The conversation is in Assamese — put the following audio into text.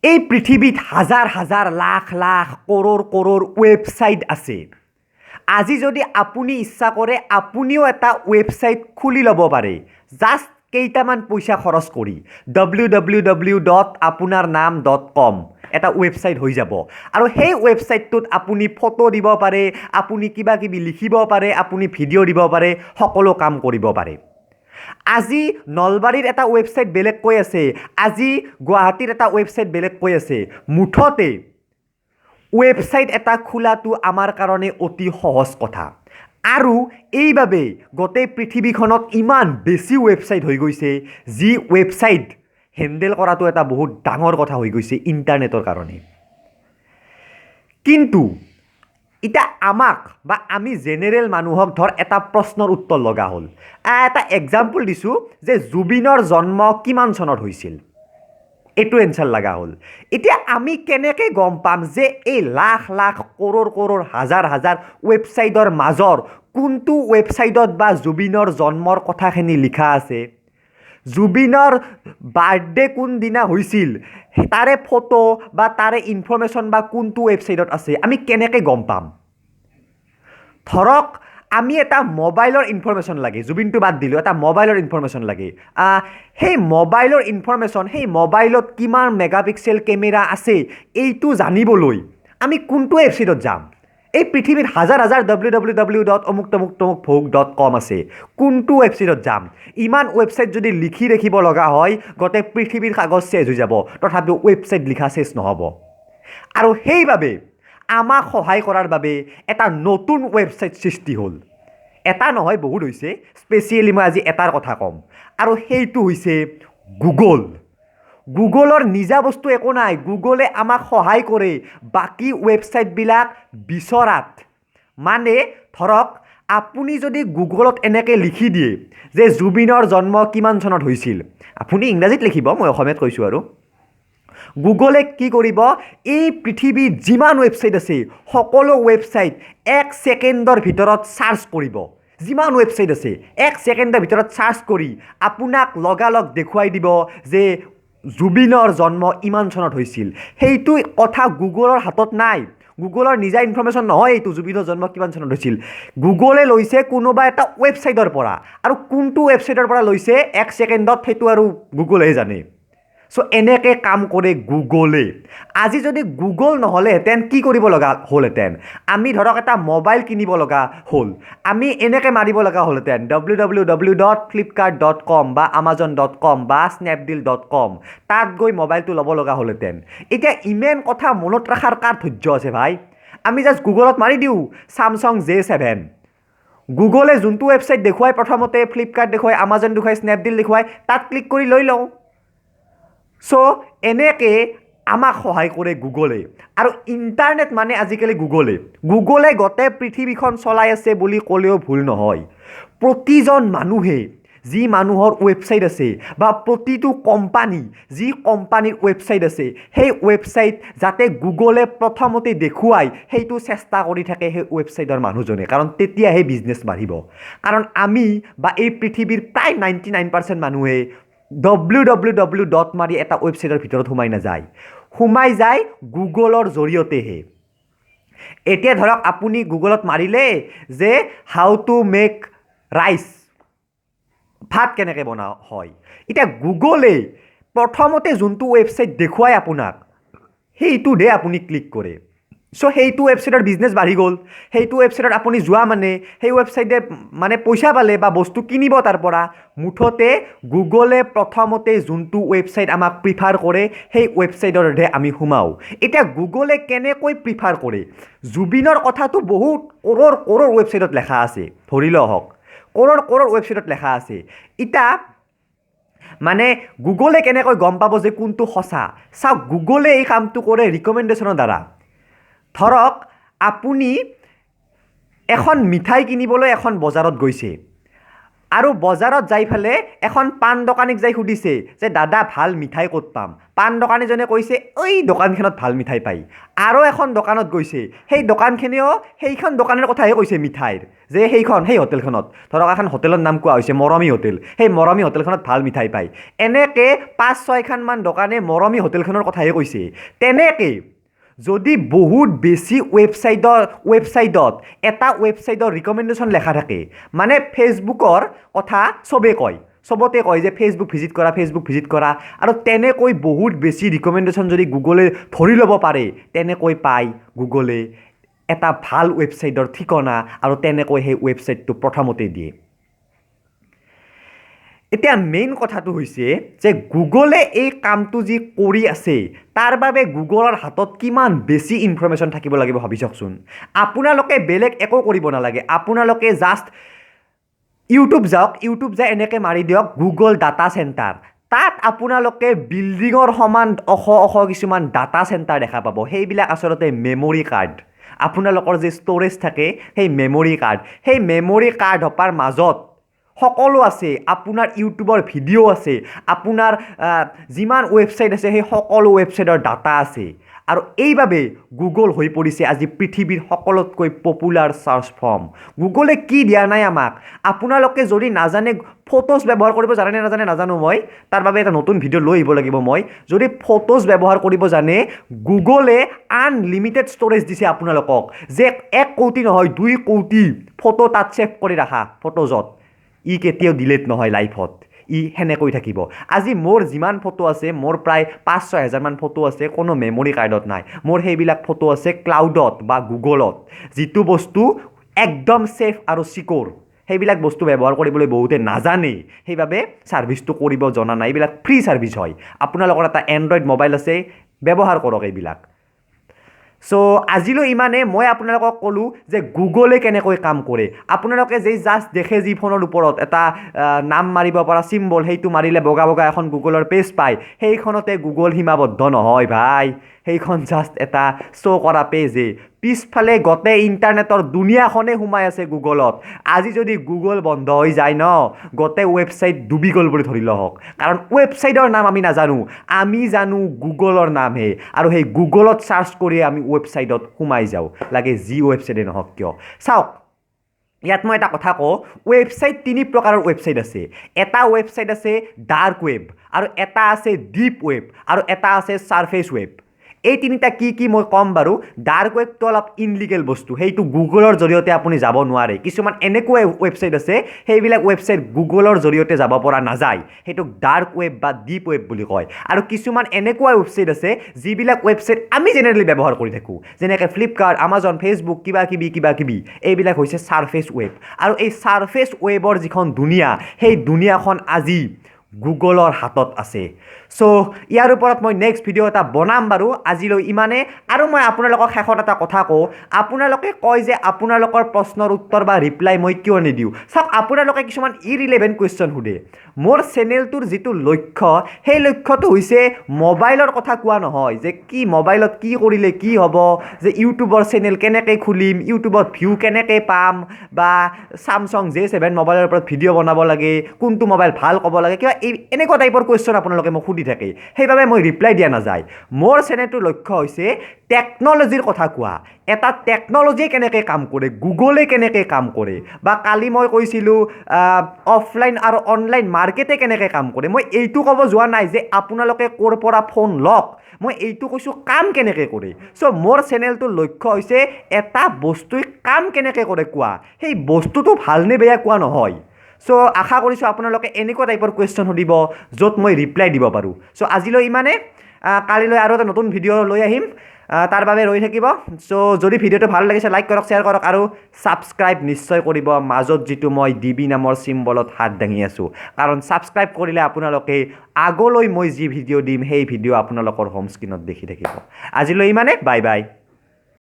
এই পৃথিৱীত হাজাৰ হাজাৰ লাখ লাখ কৰোৰ কৰোৰ ৱেবছাইট আছে। আজি যদি আপুনি ইচ্ছা কৰে আপুনিও এটা ৱেবছাইট খুলি ল'ব পাৰে, জাষ্ট কেইটামান পইচা খৰচ কৰি www.apunarnaam.com এটা ৱেবছাইট হৈ যাব। আৰু সেই ৱেবছাইটটোত আপুনি ফটো দিব পাৰে, আপুনি কিবা কিবি লিখিব পাৰে, আপুনি ভিডিঅ' দিব পাৰে, সকলো কাম কৰিব পাৰে। আজি নলবাৰীৰ এটা ৱেবছাইট বেলেগ কৈ আছে, আজি গুৱাহাটীৰ এটা ৱেবছাইট বেলেগ কৈ আছে। মুঠতে ৱেবছাইট এটা খোলাটো আমাৰ কাৰণে অতি সহজ কথা। আৰু এইবাবে গোটেই পৃথিৱীখনত ইমান বেছি ৱেবছাইট হৈ গৈছে, যি ৱেবছাইট হেণ্ডেল কৰাটো এটা বহুত ডাঙৰ কথা হৈ গৈছে ইণ্টাৰনেটৰ কাৰণে। কিন্তু এতিয়া আমাক বা আমি জেনেৰেল মানুহক ধৰ এটা প্ৰশ্নৰ উত্তৰ লগা হ'ল। এটা এক্সাম্পল দিছোঁ যে জুবিনৰ জন্ম কিমান চনত হৈছিল, এইটো এনচাৰ লগা হ'ল। এতিয়া আমি কেনেকৈ গম পাম যে এই লাখ লাখ কৰোৰ কৰোৰ হাজাৰ হাজাৰ ৱেবছাইটৰ মাজৰ কোনটো ৱেবছাইটত বা জুবিনৰ জন্মৰ কথাখিনি লিখা আছে, জুবিনৰ বাৰ্থডে কোনদিনা হৈছিল তাৰে ফটো বা তাৰে ইনফৰমেশ্যন বা কোনটো ৱেবছাইটত আছে, আমি কেনেকৈ গম পাম? ধৰক আমি এটা মোবাইলৰ ইনফৰমেশ্যন লাগে, জুবিনটো বাদ দিলোঁ, এটা মোবাইলৰ ইনফৰমেশ্যন লাগে। সেই মোবাইলৰ ইনফৰমেশ্যন, সেই মোবাইলত কিমান মেগাপিক্সেল কেমেৰা আছে এইটো জানিবলৈ আমি কোনটো ৱেবছাইটত যাম? এই পৃথিৱীত হাজাৰ হাজাৰ www.omuk.com আছে, কোনটো ৱেবছাইটত যাম? ইমান ৱেবছাইট যদি লিখি ৰাখিব লগা হয় গোটেই পৃথিৱীৰ কাগজ চেজ হৈ যাব, তথাপিও ৱেবছাইট লিখা চেজ নহ'ব। আৰু সেইবাবে আমাক সহায় কৰাৰ বাবে এটা নতুন ৱেবছাইট সৃষ্টি হ'ল। এটা নহয়, বহুত হৈছে। স্পেচিয়েলি মই আজি এটাৰ কথা ক'ম, আৰু সেইটো হৈছে গুগল। গুগলৰ নিজা বস্তু একো নাই, গুগলে আমাক সহায় কৰে বাকী ৱেবছাইটবিলাক বিচৰাত। মানে ধৰক আপুনি যদি গুগলত এনেকৈ লিখি দিয়ে যে জুবিনৰ জন্ম কিমান চনত হৈছিল, আপুনি ইংৰাজীত লিখিব, মই অসমীয়াত কৈছোঁ। আৰু গুগলে কি কৰিব, এই পৃথিৱীত যিমান ৱেবছাইট আছে সকলো ৱেবছাইট 1 ছেকেণ্ডৰ ভিতৰত চাৰ্চ কৰিব। যিমান ৱেবছাইট আছে 1 ছেকেণ্ডৰ ভিতৰত চাৰ্চ কৰি আপোনাক লগালগ দেখুৱাই দিব যে জুবিনৰ জন্ম ইমান চনত হৈছিল। সেইটো কথা গুগলৰ হাতত নাই, গুগলৰ নিজা ইনফৰমেশ্যন নহয় এইটো, জুবিনৰ জন্ম কিমান চনত হৈছিল। গুগলে লৈছে কোনোবা এটা ৱেবছাইটৰ পৰা, আৰু কোনটো ৱেবছাইটৰ পৰা লৈছে 1 ছেকেণ্ডত সেইটো আৰু গুগলেহে জানে। চ' এনেকৈ কাম কৰে গুগলে। আজি যদি গুগল নহ'লেহেঁতেন কি কৰিব লগা হ'লহেঁতেন? আমি ধৰক এটা মোবাইল কিনিব লগা হ'ল, আমি এনেকৈ মাৰিব লগা হ'লহেঁতেন www.flipkart.com বা amazon.com বা snapdeal.com, তাত গৈ মোবাইলটো ল'ব লগা হ'লহেঁতেন। এতিয়া ইমান কথা মনত ৰখাৰ কাৰ ধৈৰ্য আছে ভাই? আমি জাষ্ট গুগলত মাৰি দিওঁ Samsung J7, গুগলে যোনটো ৱেবছাইট দেখুৱাই, প্ৰথমতে ফ্লিপকাৰ্ট দেখুৱাই, আমাজন দেখুৱাই, স্নেপডিল দেখুৱাই, তাত ক্লিক কৰি লৈ লওঁ। চ' এনেকৈ আমাক সহায় কৰে গুগলে। আৰু ইণ্টাৰনেট মানে আজিকালি গুগলে গোটেই পৃথিৱীখন চলাই আছে বুলি ক'লেও ভুল নহয়। প্ৰতিজন মানুহে যি মানুহৰ ৱেবছাইট আছে বা প্ৰতিটো কোম্পানী যি কোম্পানীৰ ৱেবছাইট আছে, সেই ৱেবছাইট যাতে গুগলে প্ৰথমতে দেখুৱাই সেইটো চেষ্টা কৰি থাকে সেই ৱেবছাইটৰ মানুহজনে, কাৰণ তেতিয়াহে বিজনেছ বাঢ়িব। কাৰণ আমি বা এই পৃথিৱীৰ প্ৰায় 99% মানুহে www. মাৰি এটা ৱেবছাইটৰ ভিতৰত সোমাই নাযায়, সোমাই যায় গুগলৰ জৰিয়তেহে। এতিয়া ধৰক আপুনি গুগলত মাৰিলে যে হাউ টু মেক ৰাইচ, ভাত কেনেকৈ বনোৱা হয়, এতিয়া গুগলে প্ৰথমতে যোনটো ৱেবছাইট দেখুৱাই আপোনাক সেইটোতহে আপুনি ক্লিক কৰে। চ' সেইটো ৱেবছাইটৰ বিজনেছ বাঢ়ি গ'ল। সেইটো ৱেবছাইটত আপুনি যোৱা মানে সেই ৱেবছাইটে মানে পইচা পালে বা বস্তু কিনিব তাৰ পৰা। মুঠতে গুগলে প্ৰথমতে যোনটো ৱেবছাইট আমাক প্ৰিফাৰ কৰে সেই ৱেবছাইটতহে আমি সোমাওঁ। এতিয়া গুগলে কেনেকৈ প্ৰিফাৰ কৰে? জুবিনৰ কথাটো বহুত কৰোৰ কৰোৰ ৱেবছাইটত লেখা আছে, ধৰি লওক কৰোৰ কৰোৰ ৱেবছাইটত লেখা আছে। এতিয়া মানে গুগলে কেনেকৈ গম পাব যে কোনটো সঁচা? চাওক, গুগলে এই কামটো কৰে ৰিকমেণ্ডেশ্যনৰ দ্বাৰা। ধৰক আপুনি এখন মিঠাই কিনিবলৈ এখন বজাৰত গৈছে, আৰু বজাৰত যাই ফেলে এখন পাণ দোকানীক যাই সুধিছে যে দাদা ভাল মিঠাই ক'ত পাম পাণ দোকানীজনে কৈছে ওই দোকানখনত ভাল মিঠাই পায় আৰু এখন দোকানত গৈছে সেই দোকানখিনিও সেইখন দোকানৰ কথাহে কৈছে মিঠাইৰ যে সেই হোটেলখনত ধৰক এখন হোটেলৰ নাম কোৱা হৈছে মৰমী হোটেল সেই মৰমী হোটেলখনত ভাল মিঠাই পায় এনেকৈ 5-6খনমান দোকানে মৰমী হোটেলখনৰ কথাহে কৈছে তেনেকৈ যদি বহুত বেছি ৱেবছাইটত এটা ৱেবছাইটৰ ৰিকমেণ্ডেশ্যন লেখা থাকে মানে ফেচবুকৰ কথা চবেই কয় চবতে কয় যে ফেচবুক ভিজিট কৰা আৰু তেনেকৈ বহুত বেছি ৰিকমেণ্ডেশ্যন যদি গুগলে ধৰি ল'ব পাৰে তেনেকৈ পায় গুগলে এটা ভাল ৱেবছাইটৰ ঠিকনা আৰু তেনেকৈ সেই ৱেবছাইটটো প্ৰথমতে দিয়ে এতিয়া মেইন কথাটো হৈছে যে গুগলে এই কামটো যি কৰি আছে তাৰ বাবে গুগলৰ হাতত কিমান বেছি ইনফৰমেশ্যন থাকিব লাগিব ভাবি চাওকচোন আপোনালোকে বেলেগ একো কৰিব নালাগে আপোনালোকে জাষ্ট ইউটিউব যাই এনেকৈ মাৰি দিয়ক গুগল ডাটা চেণ্টাৰ তাত আপোনালোকে বিল্ডিঙৰ সমান অশ কিছুমান ডাটা চেণ্টাৰ দেখা পাব সেইবিলাক আচলতে মেমৰি কাৰ্ড আপোনালোকৰ যে ষ্ট'ৰেজ থাকে সেই মেমৰি কাৰ্ড হোৱাৰ মাজত সকলো আছে আপোনাৰ ইউটিউবৰ ভিডিঅ' আছে আপোনাৰ যিমান ৱেবছাইট আছে সেই সকলো ৱেবছাইটৰ ডাটা আছে আৰু এইবাবে গুগল হৈ পৰিছে আজি পৃথিৱীৰ সকলোতকৈ পপুলাৰ চাৰ্চ ফৰ্ম গুগলে কি দিয়া নাই আমাক আপোনালোকে যদি নাজানে ফটোজ ব্যৱহাৰ কৰিব জানে নাজানে নাজানো মই তাৰ বাবে এটা নতুন ভিডিঅ' লৈ আহিব লাগিব মই যদি ফটোজ ব্যৱহাৰ কৰিব জানে গুগলে আনলিমিটেড ষ্ট'ৰেজ দিছে আপোনালোকক যে 1 কোটি নহয় 2 কোটি ফটো তাত ছেভ কৰি ৰাখা ফটোজত ই কেতিয়াও ডিলিট নহয় লাইফত ই সেনেকৈ থাকিব আজি মোৰ যিমান ফটো আছে মোৰ প্ৰায় 5-6 হাজাৰমান ফটো আছে কোনো মেমৰি কাৰ্ডত নাই মোৰ সেইবিলাক ফটো আছে ক্লাউডত বা গুগলত যিটো বস্তু একদম ছেফ আৰু চিকিউৰ সেইবিলাক বস্তু ব্যৱহাৰ কৰিবলৈ বহুতে নাজানে সেইবাবে ছাৰ্ভিচটো কৰিব জনা নাই এইবিলাক ফ্ৰী ছাৰ্ভিচ হয় আপোনালোকৰ এটা এণ্ড্ৰইড মোবাইল আছে ব্যৱহাৰ কৰক এইবিলাক সো আজিলৈ ইমানে মই আপোনালোকক ক'লোঁ যে গুগলে কেনেকৈ কাম কৰে আপোনালোকে যেই জাষ্ট দেখে যি ফোনৰ ওপৰত এটা নাম মাৰিব পৰা চিম্বল সেইটো মাৰিলে বগা এখন গুগলৰ পেজ পায় সেইখনতে গুগল সীমাবদ্ধ নহয় ভাই সেইখন জাষ্ট এটা শ্ব' কৰা পেজে পিছফালে গোটেই ইণ্টাৰনেটৰ দুনিয়াখনে সোমাই আছে গুগলত আজি যদি গুগল বন্ধ হৈ যায় ন গোটেই ৱেবছাইট ডুবি গ'ল বুলি ধৰি লওক কাৰণ ৱেবছাইটৰ নাম আমি নাজানো আমি জানো গুগলৰ নামহে আৰু সেই গুগলত চাৰ্চ কৰি আমি ৱেবছাইটত সোমাই যাওঁ লাগে যি ৱেবছাইটে নহওক কিয় চাওক ইয়াত মই এটা কথা কওঁ ৱেবছাইট 3 প্ৰকাৰৰ ৱেবছাইট আছে এটা ৱেবছাইট আছে ডাৰ্ক ৱেব আৰু এটা আছে ডিপ ৱেব আৰু এটা আছে ছাৰ্ফেচ ৱেব এই তিনিটা কি মই কম বাৰু ডাৰ্ক ৱেবটো অলপ ইনলিগেল বস্তু সেইটো গুগলৰ জৰিয়তে আপুনি যাব নোৱাৰে কিছুমান এনেকুৱা ৱেবছাইট আছে সেইবিলাক ৱেবছাইট গুগলৰ জৰিয়তে যাব পৰা নাযায় সেইটো ডাৰ্ক ৱেব বা ডিপ ৱেব বুলি কয় আৰু কিছুমান এনেকুৱা ৱেবছাইট আছে যিবিলাক ৱেবছাইট আমি জেনেৰেলি ব্যৱহাৰ কৰি থাকোঁ যেনেকৈ ফ্লিপকাৰ্ট আমাজন ফেচবুক কিবা কিবি এইবিলাক হৈছে ছাৰ্ফেচ ৱেব আৰু এই ছাৰ্ফেচ ৱেবৰ যিখন দুনিয়া সেই দুনিয়াখন আজি গুগলৰ হাতত আছে সো ইয়াৰ ওপৰত মই নেক্সট ভিডিঅ' এটা বনাম বাৰু আজিলৈ ইমানে আৰু মই আপোনালোকক শেষত এটা কথা কওঁ আপোনালোকে কয় যে আপোনালোকৰ প্ৰশ্নৰ উত্তৰ বা ৰিপ্লাই মই কিয় নিদিওঁ চাওক আপোনালোকে কিছুমান ইৰিলেভেণ্ট কুৱেশ্যন সোধে মোৰ চেনেলটোৰ যিটো লক্ষ্য সেই লক্ষ্যটো হৈছে মোবাইলৰ কথা কোৱা নহয় যে কি মোবাইলত কি কৰিলে কি হ'ব যে ইউটিউবৰ চেনেল কেনেকৈ খুলিম ইউটিউবত ভিউ কেনেকৈ পাম বা Samsung J7 মোবাইলৰ ওপৰত ভিডিঅ' বনাব লাগে কোনটো মোবাইল ভাল ক'ব লাগে কিবা এনেকুৱা টাইপৰ কুৱেশ্যন আপোনালোকে মোক সুধি থাকে সেইবাবে মই ৰিপ্লাই দিয়া নাযায় মোৰ চেনেলটোৰ লক্ষ্য হৈছে টেকন'লজিৰ কথা কোৱা এটা টেকন'লজিয়ে কেনেকৈ কাম কৰে গুগলে কেনেকৈ কাম কৰে বা কালি মই কৈছিলোঁ অফলাইন আৰু অনলাইন মাৰ্কেটে কেনেকৈ কাম কৰে মই এইটো ক'ব যোৱা নাই যে আপোনালোকে ক'ৰ পৰা ফোন লওক মই এইটো কৈছোঁ কাম কেনেকৈ কৰে সো মোৰ চেনেলটোৰ লক্ষ্য হৈছে এটা বস্তুই কাম কেনেকৈ কৰে কোৱা সেই বস্তুটো ভালনে বেয়া কোৱা নহয় সো আশা কৰিছোঁ আপোনালোকে এনেকুৱা টাইপৰ কুৱেশ্যন সুধিব য'ত মই ৰিপ্লাই দিব পাৰোঁ সো আজিলৈ ইমানে কালিলৈ আৰু এটা নতুন ভিডিঅ' লৈ আহিম তাৰ বাবে ৰৈ থাকিব সো যদি ভিডিঅ'টো ভাল লাগিছে লাইক কৰক শ্বেয়াৰ কৰক আৰু ছাবস্ক্ৰাইব নিশ্চয় কৰিব মাজত যিটো মই ডিবি নামৰ চিম্বলত হাত দাঙি আছোঁ কাৰণ ছাবস্ক্ৰাইব কৰিলে আপোনালোকে আগলৈ মই যি ভিডিঅ' দিম সেই ভিডিঅ' আপোনালোকৰ হোম স্ক্ৰীণত দেখি থাকিব আজিলৈ ইমানে বাই বাই